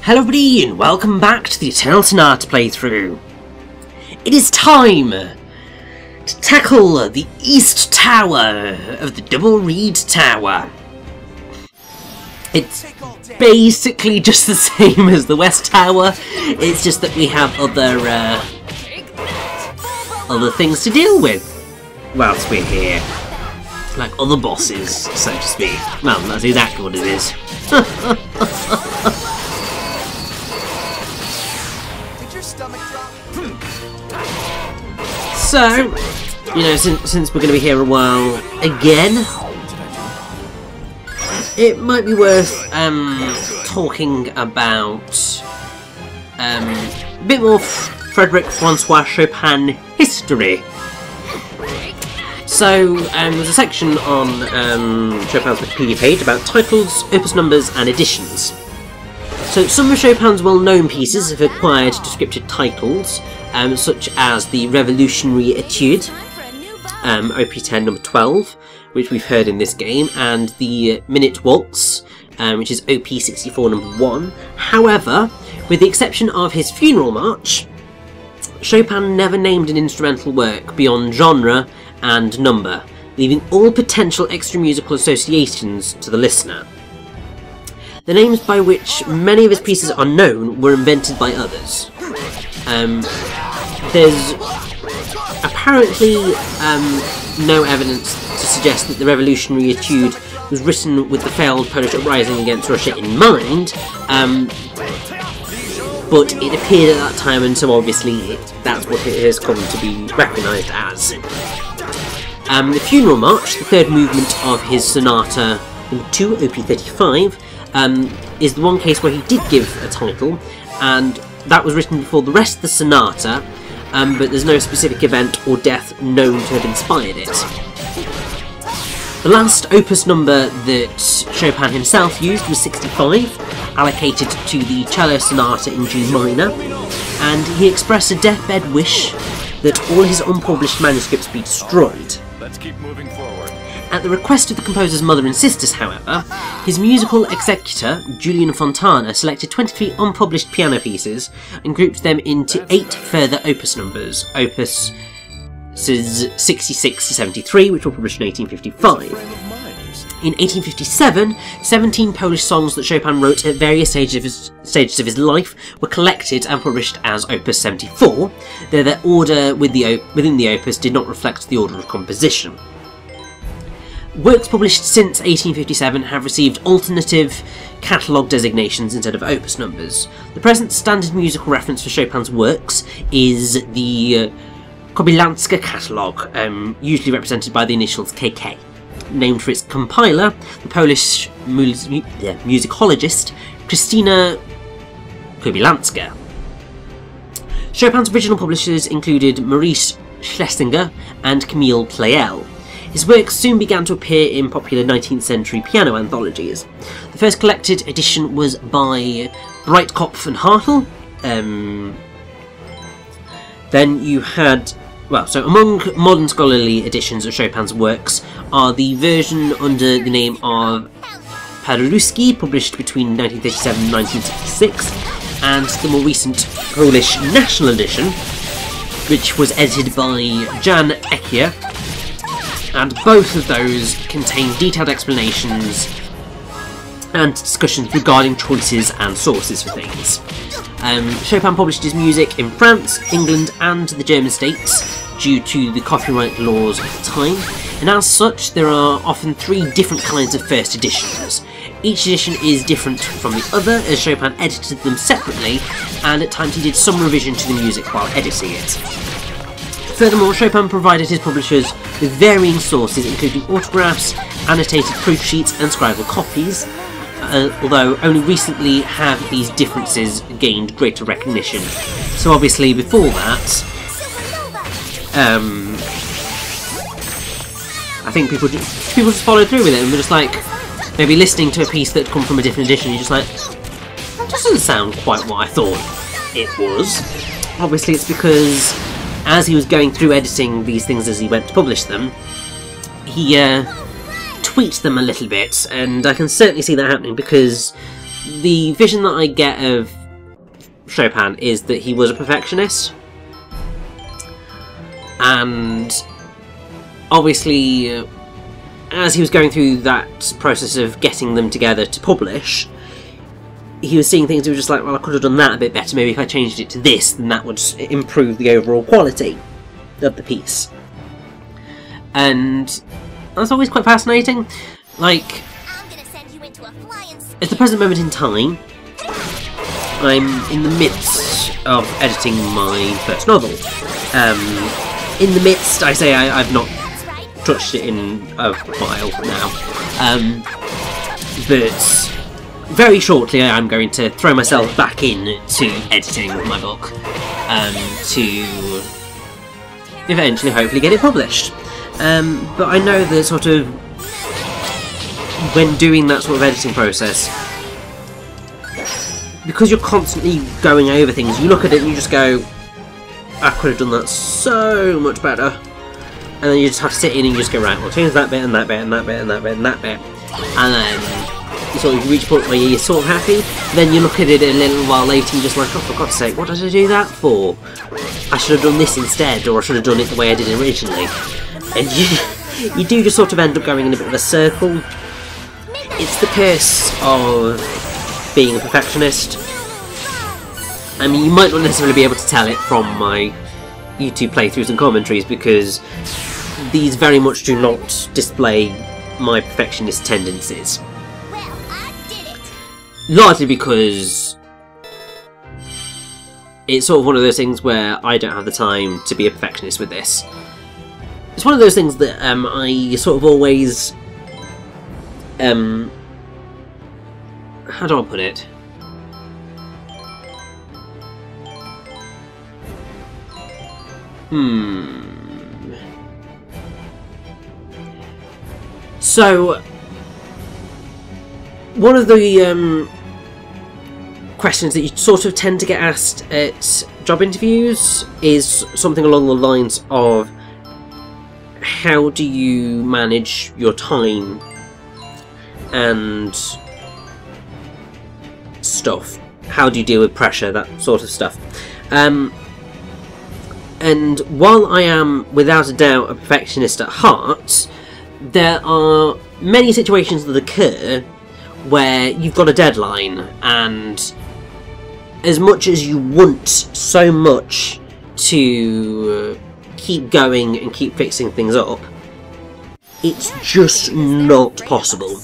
Hello everybody and welcome back to the Eternal Sonata playthrough. It is time to tackle the East Tower of the Double Reed Tower. It's basically just the same as the West Tower, it's just that we have other things to deal with whilst we're here. Like other bosses, so to speak. Well, that's exactly what it is. So, you know, since we're going to be here a while again, it might be worth talking about a bit more Frédéric Francois Chopin history. So, there's a section on Chopin's Wikipedia page about titles, opus numbers and editions. So, some of Chopin's well-known pieces have acquired descriptive titles, such as the Revolutionary Etude, OP 10 number 12, which we've heard in this game, and the Minute Waltz, which is OP 64 number 1. However, with the exception of his Funeral March, Chopin never named an instrumental work beyond genre and number, leaving all potential extra-musical associations to the listener. The names by which many of his pieces are known were invented by others. There's apparently no evidence to suggest that the Revolutionary Etude was written with the failed Polish uprising against Russia in mind, but it appeared at that time, and so obviously that's what it has come to be recognised as. The Funeral March, the third movement of his Sonata number 2, OP 35, is the one case where he did give a title, and that was written before the rest of the sonata, but there's no specific event or death known to have inspired it. The last opus number that Chopin himself used was 65, allocated to the cello sonata in G minor, and he expressed a deathbed wish that all his unpublished manuscripts be destroyed. Let's keep moving forward. At the request of the composer's mother and sisters, however, his musical executor, Julian Fontana, selected 23 unpublished piano pieces and grouped them into 8 further opus numbers, opus 66 to 73, which were published in 1855. In 1857, 17 Polish songs that Chopin wrote at various stages of his life were collected and published as opus 74, though their order within the opus did not reflect the order of composition. Works published since 1857 have received alternative catalogue designations instead of opus numbers. The present standard musical reference for Chopin's works is the Kobylanska catalogue, usually represented by the initials KK, named for its compiler, the Polish musicologist Krystyna Kobylanska. Chopin's original publishers included Maurice Schlesinger and Camille Pleyel. His works soon began to appear in popular 19th century piano anthologies. The first collected edition was by Breitkopf and Hartel. Then you had, so among modern scholarly editions of Chopin's works are the version under the name of Paderewski, published between 1937 and 1966, and the more recent Polish National Edition, which was edited by Jan Ekier. And both of those contain detailed explanations and discussions regarding choices and sources for things. Chopin published his music in France, England and the German states due to the copyright laws of the time, and as such there are often 3 different kinds of first editions. Each edition is different from the other, as Chopin edited them separately, and at times he did some revision to the music while editing it. Furthermore, Chopin provided his publishers with varying sources, including autographs, annotated proof sheets and scribal copies, although only recently have these differences gained greater recognition. So obviously before that, I think people just followed through with it and were just like, maybe listening to a piece that come from a different edition, you're just like, that doesn't sound quite what I thought it was. Obviously it's because as he was going through editing these things as he went to publish them, he tweaked them a little bit, and I can certainly see that happening because the vision that I get of Chopin is that he was a perfectionist, and obviously as he was going through that process of getting them together to publish, he was seeing things. He was just like, well, I could have done that a bit better. Maybe if I changed it to this, then that would improve the overall quality of the piece. And that's always quite fascinating. Like, at the present moment in time, I'm in the midst of editing my first novel. In the midst, I say I've not touched it in a while now. But very shortly I'm going to throw myself back into editing my book to eventually hopefully get it published. But I know that sort of when doing that sort of editing process, because you're constantly going over things, you look at it and you just go, I could have done that so much better. And then you just have to sit in and you just go, right, well, change that bit and that bit and that bit and that bit and that bit. And then you sort of reach a point where you're sort of happy. Then you look at it a little while later and you're just like, oh, for God's sake, what did I do that for? I should have done this instead, or I should have done it the way I did it originally. And you do just sort of end up going in a bit of a circle. It's the curse of being a perfectionist. I mean, you might not necessarily be able to tell it from my YouTube playthroughs and commentaries, because these very much do not display my perfectionist tendencies. Largely because it's sort of one of those things where I don't have the time to be a perfectionist with this. It's one of those things that I sort of always... how do I put it? So, one of the questions that you sort of tend to get asked at job interviews is something along the lines of, how do you manage your time and stuff? How do you deal with pressure, that sort of stuff? And while I am, without a doubt, a perfectionist at heart, there are many situations that occur where you've got a deadline, and as much as you want so much to keep going and keep fixing things up, it's just not possible.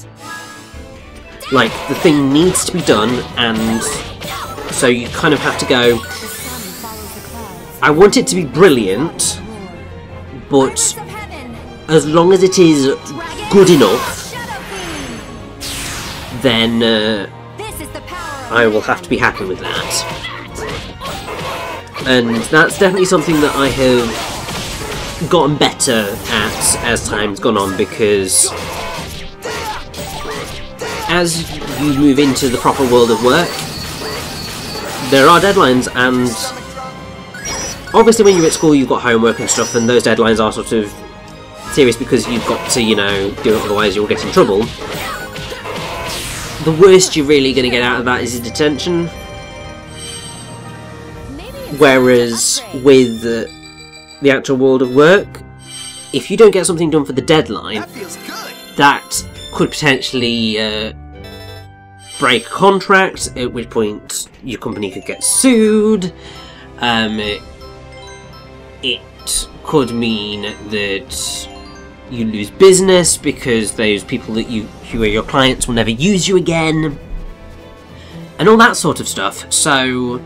Like, the thing needs to be done, and so you kind of have to go, I want it to be brilliant, but as long as it is good enough, then I will have to be happy with that. And that's definitely something that I have gotten better at as time's gone on, because as you move into the proper world of work, there are deadlines, and obviously when you're at school you've got homework and stuff, and those deadlines are sort of serious because you've got to, you know, do it, otherwise you'll get in trouble. The worst you're really going to get out of that is detention. Whereas with the actual world of work, if you don't get something done for the deadline, that could potentially break a contract, at which point your company could get sued. It could mean that you lose business because those people that who are your clients will never use you again, and all that sort of stuff. So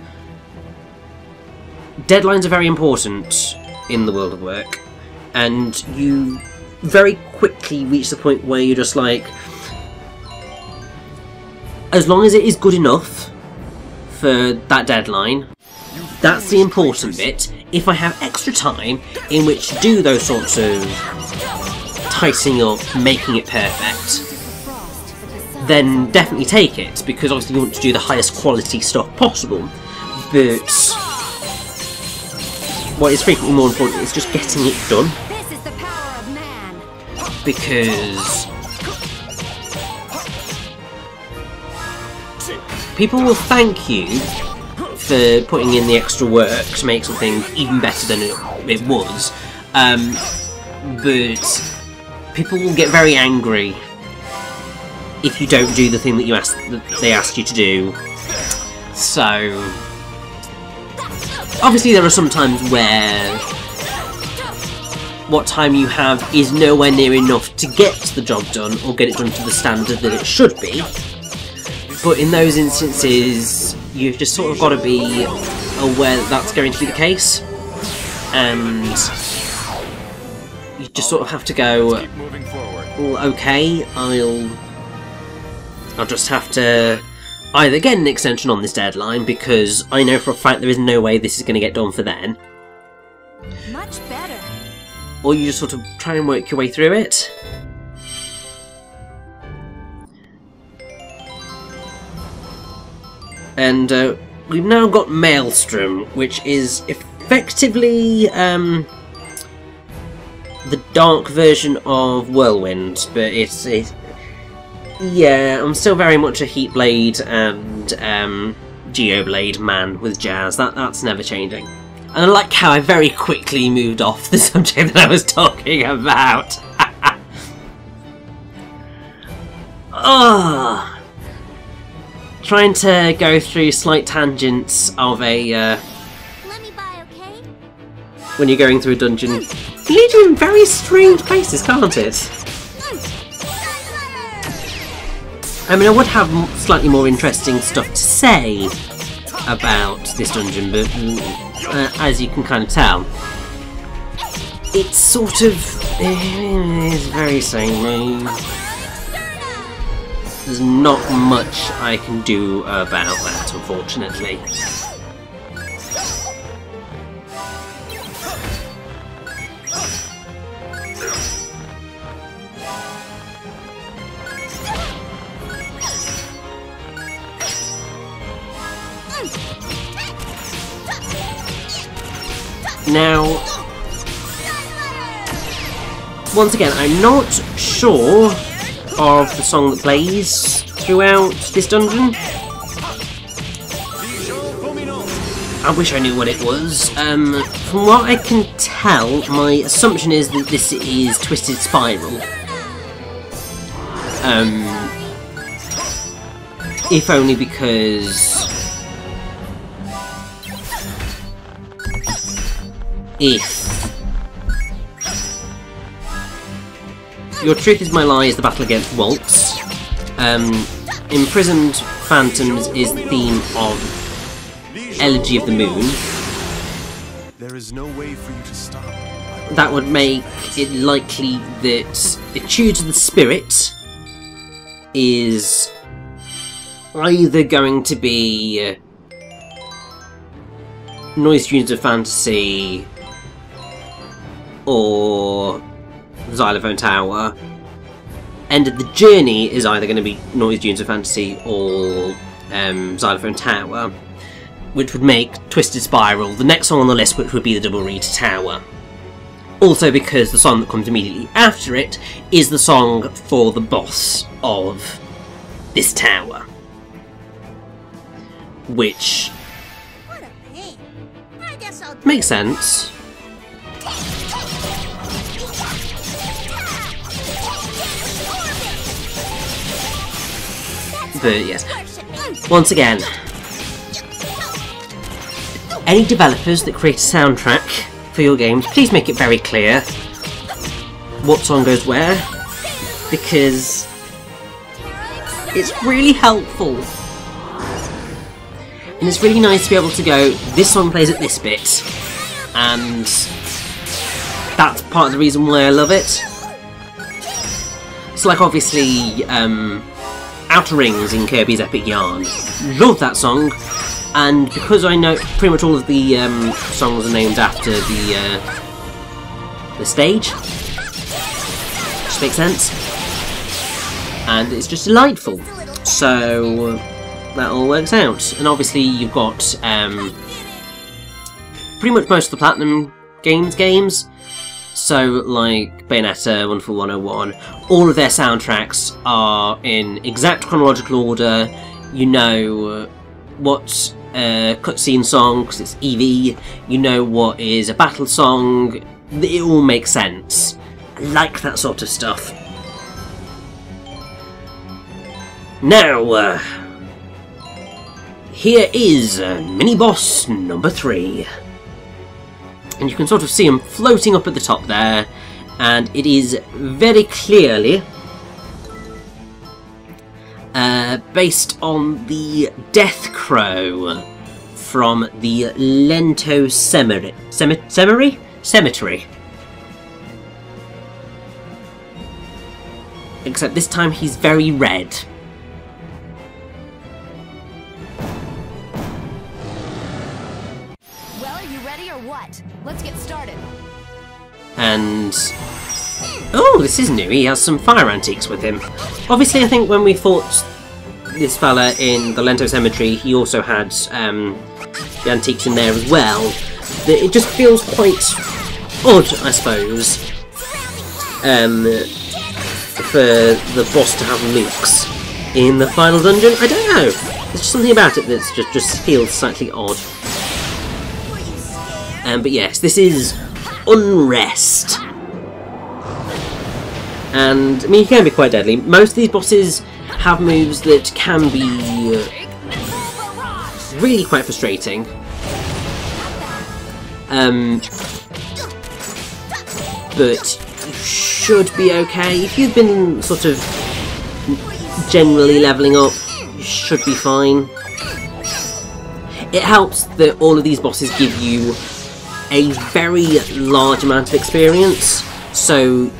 deadlines are very important in the world of work, and you very quickly reach the point where you're just like, as long as it is good enough for that deadline, that's the important bit. If I have extra time in which to do those sorts of ticing up, making it perfect, then definitely take it, because obviously you want to do the highest quality stuff possible. But what is frequently more important is just getting it done. Because people will thank you for putting in the extra work to make something even better than it was, but people will get very angry if you don't do the thing that they ask you to do. So obviously there are some times where what time you have is nowhere near enough to get the job done or get it done to the standard that it should be, but in those instances you've just sort of got to be aware that that's going to be the case, and you just sort of have to go, well, okay, I'll just have to either get an extension on this deadline, because I know for a fact there is no way this is going to get done for then. Much better. Or you just sort of try and work your way through it. And we've now got Maelstrom, which is effectively the dark version of Whirlwind, but it's yeah, I'm still very much a Heatblade and Geoblade man with jazz. That's never changing. And I like how I very quickly moved off the subject that I was talking about. Oh, trying to go through slight tangents of a Let me buy, okay? when you're going through a dungeon can lead you in very strange places, can't it? I mean, I would have slightly more interesting stuff to say about this dungeon, but as you can kind of tell, it's sort of it's very samey. There's not much I can do about that, unfortunately. Now, once again, I'm not sure of the song that plays throughout this dungeon. I wish I knew what it was. From what I can tell, my assumption is that this is Twisted Spiral. If only because if Your Truth Is My Lie is the battle against Waltz. Imprisoned Phantoms is the theme of Elegy of the Moon. There is no way for you to stop. That would make it likely that Etudes of the Spirit is either going to be Noise Tunes of Fantasy or Xylophone Tower. End of the Journey is either going to be Noise Tunes of Fantasy or Xylophone Tower, which would make Twisted Spiral the next song on the list, which would be the Double Reed Tower. Also because the song that comes immediately after it is the song for the boss of this tower, which What a pain. I guess I'll do makes sense. But yes, once again, any developers that create a soundtrack for your games, please make it very clear what song goes where, because it's really helpful. And it's really nice to be able to go, this song plays at this bit, and that's part of the reason why I love it. So like obviously, Outer Rings in Kirby's Epic Yarn. Love that song, and because I know pretty much all of the songs are named after the stage, which makes sense, and it's just delightful. So that all works out. And obviously you've got pretty much most of the Platinum games. So, like Bayonetta, Wonderful 101, all of their soundtracks are in exact chronological order, you know what cutscene song, because it's EV, you know what is a battle song, it all makes sense. I like that sort of stuff. Now, here is mini-boss number 3. And you can sort of see him floating up at the top there, and it is very clearly based on the Death Crow from the Lento Cemetery. Except this time he's very red. Well, are you ready or what? Let's get started. And oh, this is new. He has some fire antiques with him. Obviously, I think when we fought this fella in the Lento Cemetery, he also had the antiques in there as well. But it just feels quite odd, I suppose, for the boss to have mooks in the final dungeon. I don't know. There's just something about it that just feels slightly odd. But yes, this is Unrest. And I mean, he can be quite deadly. Most of these bosses have moves that can be really quite frustrating. But you should be okay. If you've been sort of generally levelling up, you should be fine. It helps that all of these bosses give you a very large amount of experience, so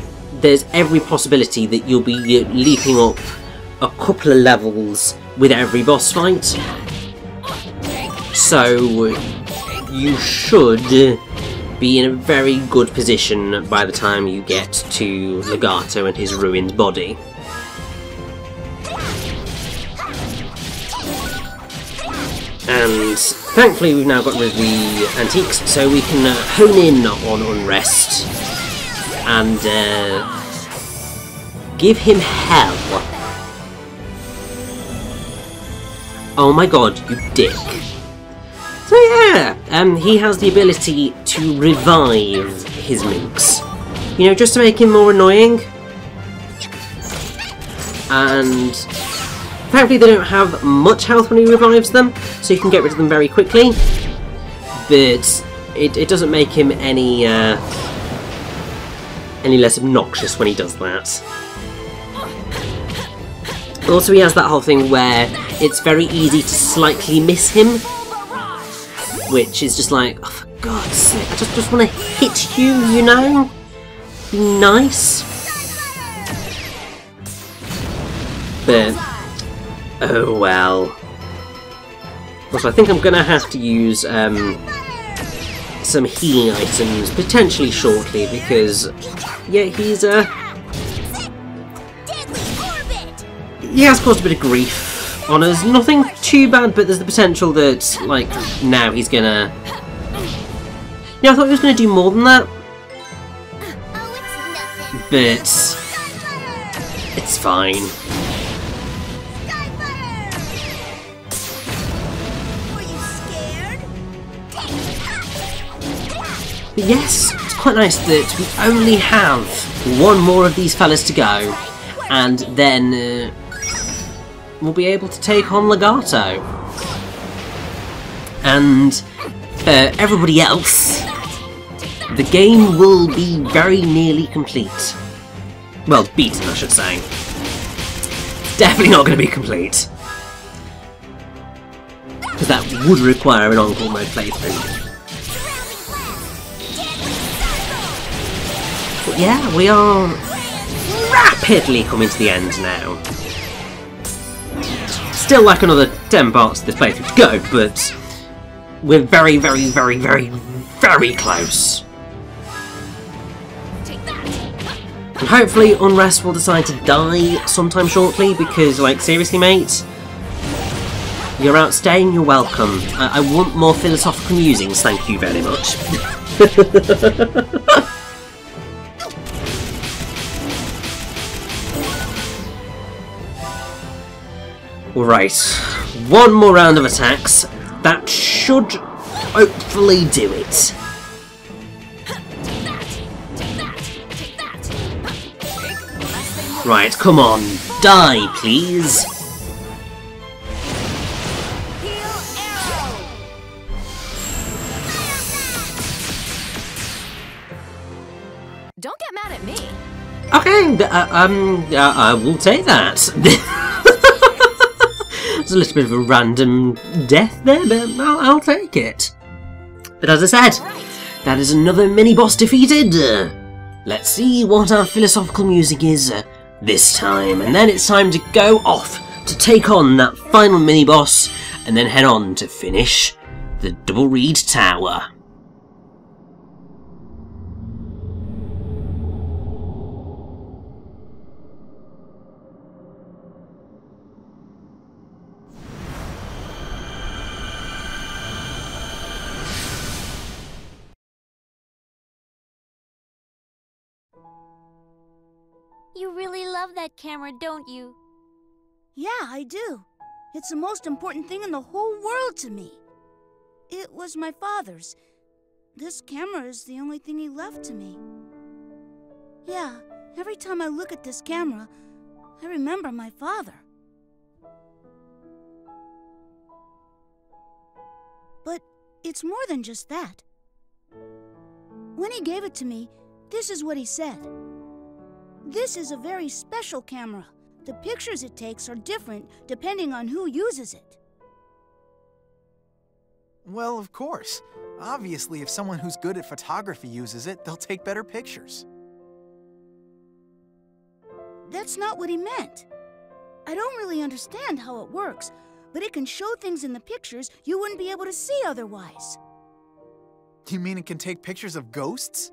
there's every possibility that you'll be leaping up a couple of levels with every boss fight. So you should be in a very good position by the time you get to Legato and his ruined body. And thankfully we've now got rid of the antiques, so we can hone in on Unrest and give him hell. Oh my god, you dick. So yeah, he has the ability to revive his mooks. You know, just to make him more annoying. And thankfully they don't have much health when he revives them, so you can get rid of them very quickly. But it doesn't make him any less obnoxious when he does that. Also, he has that whole thing where it's very easy to slightly miss him, which is just like, oh, for God's sake, I just want to hit you, you know? Be nice. But oh well. Also, I think I'm going to have to use some healing items potentially shortly, because yeah, he has caused a bit of grief on us. Nothing too bad, but there's the potential that, like, now he's gonna... Yeah, I thought he was gonna do more than that. But it's fine. But yes, it's quite nice that we only have one more of these fellas to go, and then we'll be able to take on Legato. And everybody else, the game will be very nearly complete. Well, beaten, I should say. Definitely not going to be complete, because that would require an Encore mode playthrough. But yeah, we are rapidly coming to the end now. Still like another 10 parts of this playthrough to go, but we're very, very, very, very, very close. And hopefully Unrest will decide to die sometime shortly, because, like, seriously, mate, you're outstaying, you're welcome. I want more philosophical musings, thank you very much. Right, One more round of attacks. That should hopefully do it. Right, come on. Die, please. Don't get mad at me. Okay, I will take that. It's a little bit of a random death there, but I'll take it. But as I said, that is another mini-boss defeated. Let's see what our philosophical music is this time. And then it's time to go off to take on that final mini-boss and then head on to finish the Double Reed Tower. You really love that camera, don't you? Yeah, I do. It's the most important thing in the whole world to me. It was my father's. This camera is the only thing he left to me. Yeah, every time I look at this camera, I remember my father. But it's more than just that. When he gave it to me, this is what he said. This is a very special camera. The pictures it takes are different depending on who uses it. Well, of course. Obviously, if someone who's good at photography uses it, they'll take better pictures. That's not what he meant. I don't really understand how it works, but it can show things in the pictures you wouldn't be able to see otherwise. You mean it can take pictures of ghosts?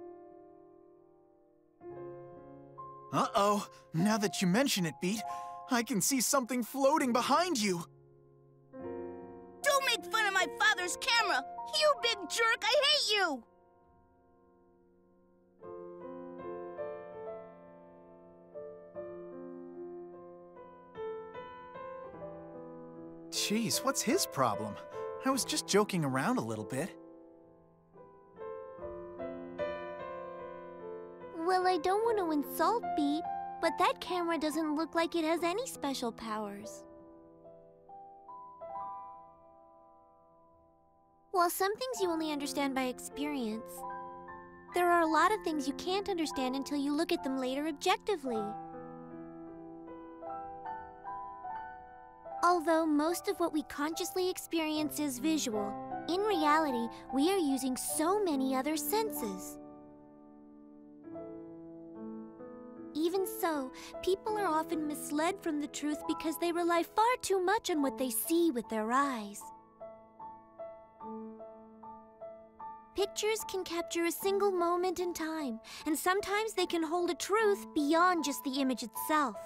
Uh-oh. Now that you mention it, Beat, I can see something floating behind you. Don't make fun of my father's camera! You big jerk! I hate you! Jeez, what's his problem? I was just joking around a little bit. Well, I don't want to insult Beat, but that camera doesn't look like it has any special powers. While some things you only understand by experience, there are a lot of things you can't understand until you look at them later objectively. Although most of what we consciously experience is visual, in reality, we are using so many other senses. Even so, people are often misled from the truth because they rely far too much on what they see with their eyes. Pictures can capture a single moment in time, and sometimes they can hold a truth beyond just the image itself.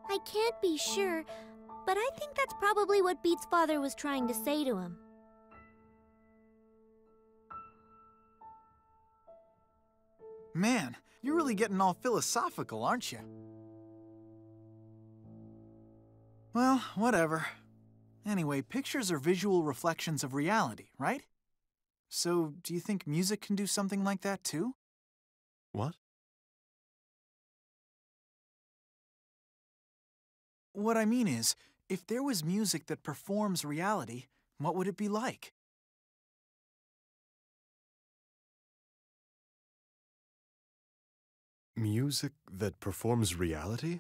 I can't be sure, but I think that's probably what Beat's father was trying to say to him. Man, you're really getting all philosophical, aren't you? Well, whatever. Anyway, pictures are visual reflections of reality, right? So, do you think music can do something like that too? What? What I mean is, if there was music that performs reality, what would it be like? Music that performs reality?